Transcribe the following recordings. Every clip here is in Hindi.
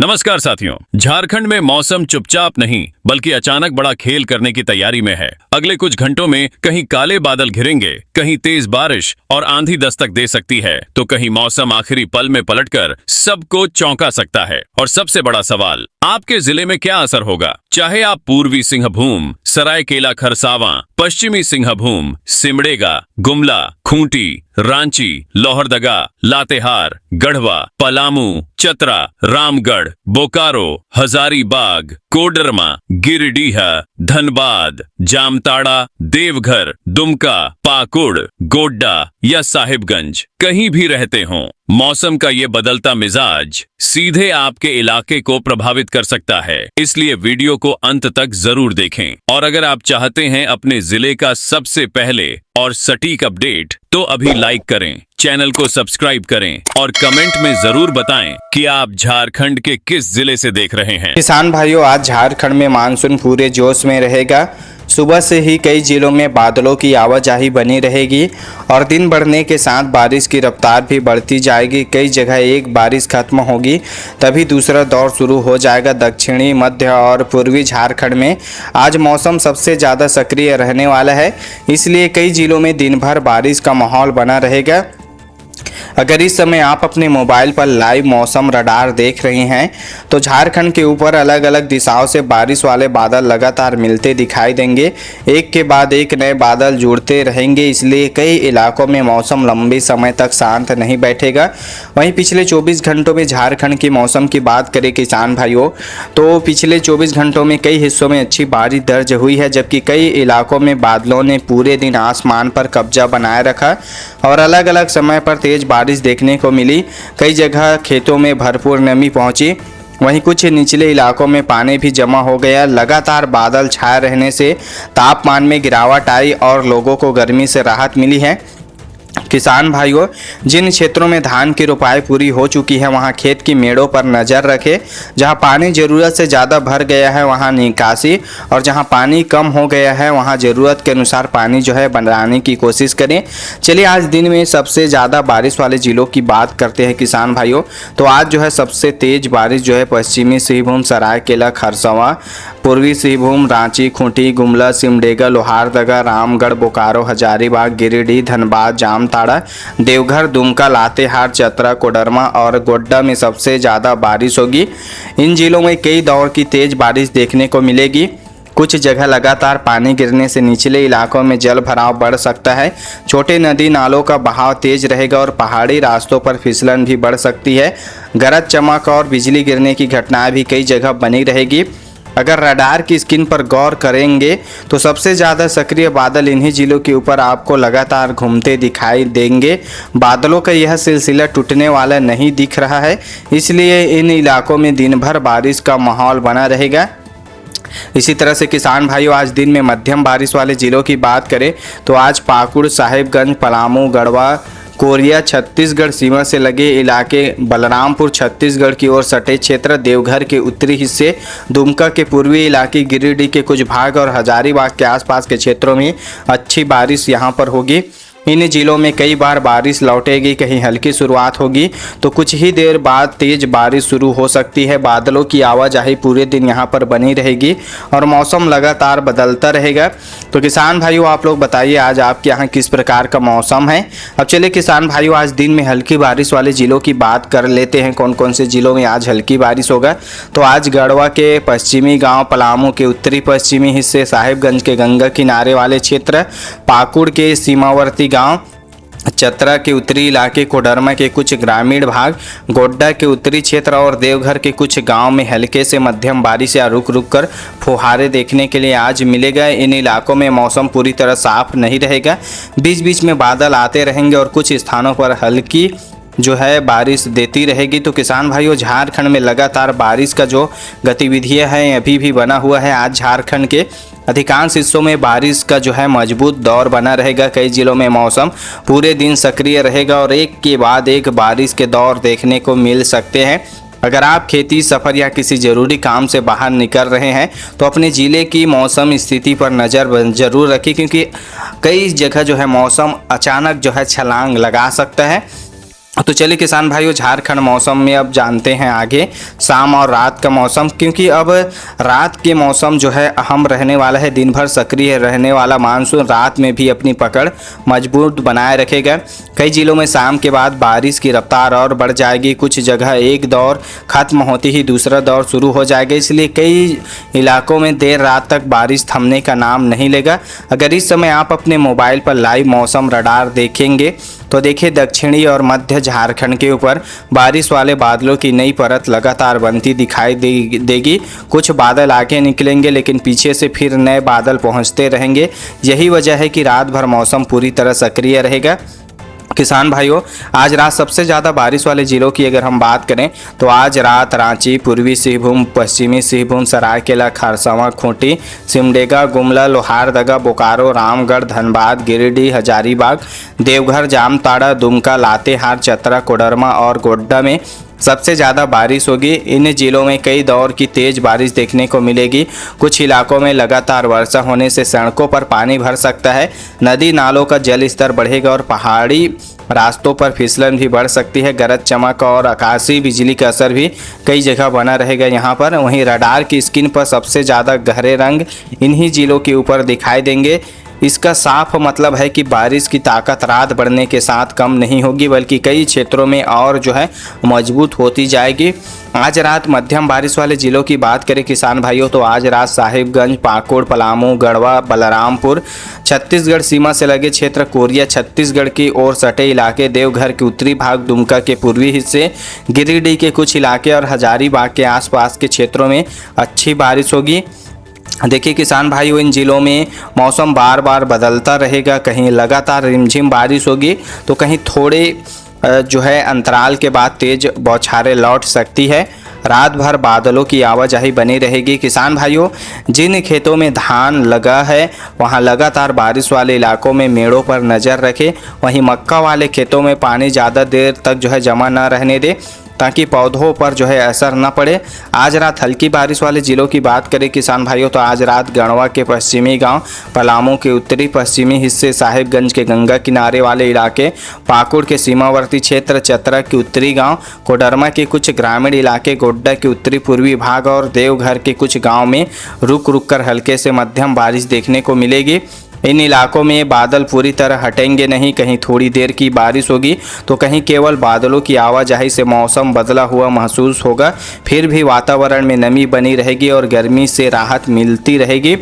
नमस्कार साथियों, झारखंड में मौसम चुपचाप नहीं बल्कि अचानक बड़ा खेल करने की तैयारी में है। अगले कुछ घंटों में कहीं काले बादल घिरेंगे, कहीं तेज बारिश और आंधी दस्तक दे सकती है, तो कहीं मौसम आखिरी पल में पलटकर सबको चौंका सकता है। और सबसे बड़ा सवाल, आपके जिले में क्या असर होगा? चाहे आप पूर्वी सिंहभूम, सरायकेला खरसावां, पश्चिमी सिंहभूम, सिमडेगा, गुमला, खूंटी, रांची, लोहरदगा, लातेहार, गढ़वा, पलामू, चतरा, रामगढ़, बोकारो, हजारीबाग, कोडरमा, गिरिडीह, धनबाद, जामताड़ा, देवघर, दुमका, पाकुड़, गोड्डा या साहिबगंज, कहीं भी रहते हों, मौसम का ये बदलता मिजाज सीधे आपके इलाके को प्रभावित कर सकता है। इसलिए वीडियो को अंत तक जरूर देखें। और अगर आप चाहते हैं अपने जिले का सबसे पहले और सटीक अपडेट, तो अभी लाइक करें, चैनल को सब्सक्राइब करें और कमेंट में जरूर बताएं कि आप झारखंड के किस जिले से देख रहे हैं। किसान भाइयों, आज झारखंड में मानसून पूरे जोश में रहेगा। सुबह से ही कई जिलों में बादलों की आवाजाही बनी रहेगी और दिन बढ़ने के साथ बारिश की रफ्तार भी बढ़ती जाएगी। कई जगह एक बारिश खत्म होगी तभी दूसरा दौर शुरू हो जाएगा। दक्षिणी, मध्य और पूर्वी झारखंड में आज मौसम सबसे ज़्यादा सक्रिय रहने वाला है, इसलिए कई जिलों में दिन भर बारिश का माहौल बना रहेगा। अगर इस समय आप अपने मोबाइल पर लाइव मौसम रडार देख रहे हैं तो झारखंड के ऊपर अलग अलग दिशाओं से बारिश वाले बादल लगातार मिलते दिखाई देंगे। एक के बाद एक नए बादल जुड़ते रहेंगे, इसलिए कई इलाकों में मौसम लंबे समय तक शांत नहीं बैठेगा। वहीं पिछले 24 घंटों में झारखंड के मौसम की बात करें किसान भाइयों, तो पिछले 24 घंटों में कई हिस्सों में अच्छी बारिश दर्ज हुई है, जबकि कई इलाकों में बादलों ने पूरे दिन आसमान पर कब्जा बनाए रखा और अलग अलग समय पर तेज बारिश देखने को मिली। कई जगह खेतों में भरपूर नमी पहुंची, वहीं कुछ निचले इलाकों में पानी भी जमा हो गया। लगातार बादल छाए रहने से तापमान में गिरावट आई और लोगों को गर्मी से राहत मिली है। किसान भाइयों, जिन क्षेत्रों में धान की रोपाई पूरी हो चुकी है वहां खेत की मेड़ों पर नज़र रखें। जहां पानी ज़रूरत से ज़्यादा भर गया है वहां निकासी, और जहां पानी कम हो गया है वहां ज़रूरत के अनुसार पानी जो है बनाने की कोशिश करें। चलिए आज दिन में सबसे ज़्यादा बारिश वाले ज़िलों की बात करते हैं किसान भाइयों। तो आज जो है सबसे तेज़ बारिश जो है पश्चिमी सिंहभूम, सरायकेला खरसावां, पूर्वी सिंहभूम, रांची, खूंटी, गुमला, सिमडेगा, लोहारदगा, रामगढ़, बोकारो, हजारीबाग, गिरिडीह, धनबाद, जामताड़ा, देवघर, दुमका, लातेहार, चतरा, कोडरमा और गोड्डा में सबसे ज़्यादा बारिश होगी। इन जिलों में कई दौर की तेज़ बारिश देखने को मिलेगी। कुछ जगह लगातार पानी गिरने से निचले इलाकों में जल भराव बढ़ सकता है। छोटे नदी नालों का बहाव तेज रहेगा और पहाड़ी रास्तों पर फिसलन भी बढ़ सकती है। गरज चमक और बिजली गिरने की घटनाएं भी कई जगह बनी रहेगी। अगर रडार की स्क्रीन पर गौर करेंगे तो सबसे ज़्यादा सक्रिय बादल इन्हीं जिलों के ऊपर आपको लगातार घूमते दिखाई देंगे। बादलों का यह सिलसिला टूटने वाला नहीं दिख रहा है, इसलिए इन इलाकों में दिन भर बारिश का माहौल बना रहेगा। इसी तरह से किसान भाइयों, आज दिन में मध्यम बारिश वाले जिलों की बात करें तो आज पाकुड़, साहिबगंज, पलामू, गढ़वा, कोरिया, छत्तीसगढ़ सीमा से लगे इलाके, बलरामपुर, छत्तीसगढ़ की ओर सटे क्षेत्र, देवघर के उत्तरी हिस्से, दुमका के पूर्वी इलाके, गिरिडीह के कुछ भाग और हजारीबाग के आसपास के क्षेत्रों में अच्छी बारिश यहां पर होगी। इन जिलों में कई बार बारिश लौटेगी, कहीं हल्की शुरुआत होगी तो कुछ ही देर बाद तेज बारिश शुरू हो सकती है। बादलों की आवाजाही पूरे दिन यहां पर बनी रहेगी और मौसम लगातार बदलता रहेगा। तो किसान भाइयों, आप लोग बताइए आज आपके यहाँ किस प्रकार का मौसम है। अब चलिए किसान भाइयों, आज दिन में हल्की बारिश वाले ज़िलों की बात कर लेते हैं। कौन कौन से ज़िलों में आज हल्की बारिश होगा। तो आज गढ़वा के पश्चिमी गाँव, पलामू के उत्तरी पश्चिमी हिस्से, साहिबगंज के गंगा किनारे वाले क्षेत्र, पाकुड़ के सीमावर्ती गांव, चतरा के उत्तरी इलाके, कोडरमा के कुछ ग्रामीण भाग, गोड्डा के उत्तरी क्षेत्र और देवघर के कुछ गांव में हल्के से मध्यम बारिश या रुक रुक कर फुहारे देखने के लिए आज मिलेगा। इन इलाकों में मौसम पूरी तरह साफ नहीं रहेगा, बीच बीच में बादल आते रहेंगे और कुछ स्थानों पर हल्की जो है बारिश देती रहेगी। तो किसान भाइयों, झारखंड में लगातार बारिश का जो गतिविधियां हैं अभी भी बना हुआ है। आज झारखंड के अधिकांश हिस्सों में बारिश का जो है मजबूत दौर बना रहेगा। कई जिलों में मौसम पूरे दिन सक्रिय रहेगा और एक के बाद एक बारिश के दौर देखने को मिल सकते हैं। अगर आप खेती, सफ़र या किसी ज़रूरी काम से बाहर निकल रहे हैं तो अपने ज़िले की मौसम स्थिति पर नज़र ज़रूर रखें, क्योंकि कई जगह जो है मौसम अचानक जो है छलांग लगा सकता है। तो चलिए किसान भाइयों, झारखंड मौसम में अब जानते हैं आगे शाम और रात का मौसम, क्योंकि अब रात के मौसम जो है अहम रहने वाला है। दिन भर सक्रिय रहने वाला मानसून रात में भी अपनी पकड़ मजबूत बनाए रखेगा। कई जिलों में शाम के बाद बारिश की रफ्तार और बढ़ जाएगी। कुछ जगह एक दौर खत्म होते ही दूसरा दौर शुरू हो जाएगा, इसलिए कई इलाकों में देर रात तक बारिश थमने का नाम नहीं लेगा। अगर इस समय आप अपने मोबाइल पर लाइव मौसम रडार देखेंगे तो देखिए दक्षिणी और मध्य झारखंड के ऊपर बारिश वाले बादलों की नई परत लगातार बनती दिखाई देगी। कुछ बादल आगे निकलेंगे लेकिन पीछे से फिर नए बादल पहुंचते रहेंगे। यही वजह है कि रात भर मौसम पूरी तरह सक्रिय रहेगा। किसान भाइयों, आज रात सबसे ज़्यादा बारिश वाले ज़िलों की अगर हम बात करें तो आज रात रांची, पूर्वी सिंहभूम, पश्चिमी सिंहभूम, सरायकेला, खरसावां, खूंटी, सिमडेगा, गुमला, लोहारदगा, बोकारो, रामगढ़, धनबाद, गिरिडीह, हजारीबाग, देवघर, जामताड़ा, दुमका, लातेहार, चतरा, कोडरमा और गोड्डा में सबसे ज़्यादा बारिश होगी। इन जिलों में कई दौर की तेज़ बारिश देखने को मिलेगी। कुछ इलाकों में लगातार वर्षा होने से सड़कों पर पानी भर सकता है, नदी नालों का जल स्तर बढ़ेगा और पहाड़ी रास्तों पर फिसलन भी बढ़ सकती है। गरज चमक और आकाशीय बिजली का असर भी कई जगह बना रहेगा यहाँ पर। वहीं रडार की स्क्रीन पर सबसे ज़्यादा गहरे रंग इन्हीं जिलों के ऊपर दिखाई देंगे। इसका साफ मतलब है कि बारिश की ताकत रात बढ़ने के साथ कम नहीं होगी, बल्कि कई क्षेत्रों में और जो है मजबूत होती जाएगी। आज रात मध्यम बारिश वाले जिलों की बात करें किसान भाइयों तो आज रात साहिबगंज, पाकुड़, पलामू, गढ़वा, बलरामपुर, छत्तीसगढ़ सीमा से लगे क्षेत्र, कोरिया, छत्तीसगढ़ की ओर सटे इलाके, देवघर के उत्तरी भाग, दुमका के पूर्वी हिस्से, गिरिडीह के कुछ इलाके और हजारीबाग के आसपास के क्षेत्रों में अच्छी बारिश होगी। देखिए किसान भाइयों, इन जिलों में मौसम बार बार बदलता रहेगा। कहीं लगातार रिमझिम बारिश होगी तो कहीं थोड़े जो है अंतराल के बाद तेज बौछारें लौट सकती है। रात भर बादलों की आवाजाही बनी रहेगी। किसान भाइयों, जिन खेतों में धान लगा है वहां लगातार बारिश वाले इलाकों में मेड़ों पर नज़र रखें। वहीं मक्का वाले खेतों में पानी ज़्यादा देर तक जो है जमा न रहने दें ताकि पौधों पर जो है असर न पड़े। आज रात हल्की बारिश वाले ज़िलों की बात करें किसान भाइयों तो आज रात गढ़वा के पश्चिमी गांव, पलामू के उत्तरी पश्चिमी हिस्से, साहिबगंज के गंगा किनारे वाले इलाके, पाकुड़ के सीमावर्ती क्षेत्र, चतरा के उत्तरी गांव, कोडरमा के कुछ ग्रामीण इलाके, गोड्डा के उत्तरी पूर्वी भाग और देवघर के कुछ गाँव में रुक रुक कर हल्के से मध्यम बारिश देखने को मिलेगी। इन इलाकों में बादल पूरी तरह हटेंगे नहीं, कहीं थोड़ी देर की बारिश होगी तो कहीं केवल बादलों की आवाजाही से मौसम बदला हुआ महसूस होगा। फिर भी वातावरण में नमी बनी रहेगी और गर्मी से राहत मिलती रहेगी।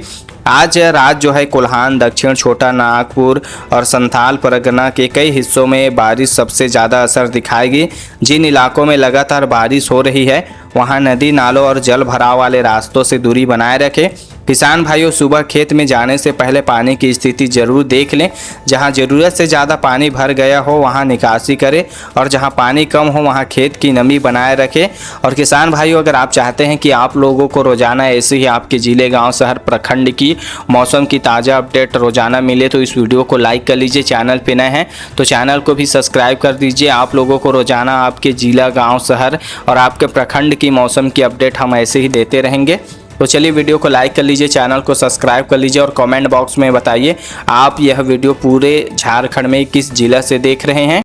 आज रात जो है कोल्हान, दक्षिण छोटा नागपुर और संथाल परगना के कई हिस्सों में बारिश सबसे ज़्यादा असर दिखाएगी। जिन इलाकों में लगातार बारिश हो रही है वहां नदी नालों और जल भराव वाले रास्तों से दूरी बनाए रखें। किसान भाइयों, सुबह खेत में जाने से पहले पानी की स्थिति जरूर देख लें। जहां ज़रूरत से ज़्यादा पानी भर गया हो वहां निकासी करें और जहां पानी कम हो वहां खेत की नमी बनाए रखें। और किसान भाइयों, अगर आप चाहते हैं कि आप लोगों को रोज़ाना ऐसे ही आपके ज़िले, गांव, शहर, प्रखंड की मौसम की ताज़ा अपडेट रोज़ाना मिले तो इस वीडियो को लाइक कर लीजिए। चैनल पे नए हैं तो चैनल को भी सब्सक्राइब कर दीजिए। आप लोगों को रोज़ाना आपके ज़िला, गाँव, शहर और आपके प्रखंड की मौसम की अपडेट हम ऐसे ही देते रहेंगे। तो चलिए वीडियो को लाइक कर लीजिए, चैनल को सब्सक्राइब कर लीजिए और कमेंट बॉक्स में बताइए आप यह वीडियो पूरे झारखंड में किस जिला से देख रहे हैं।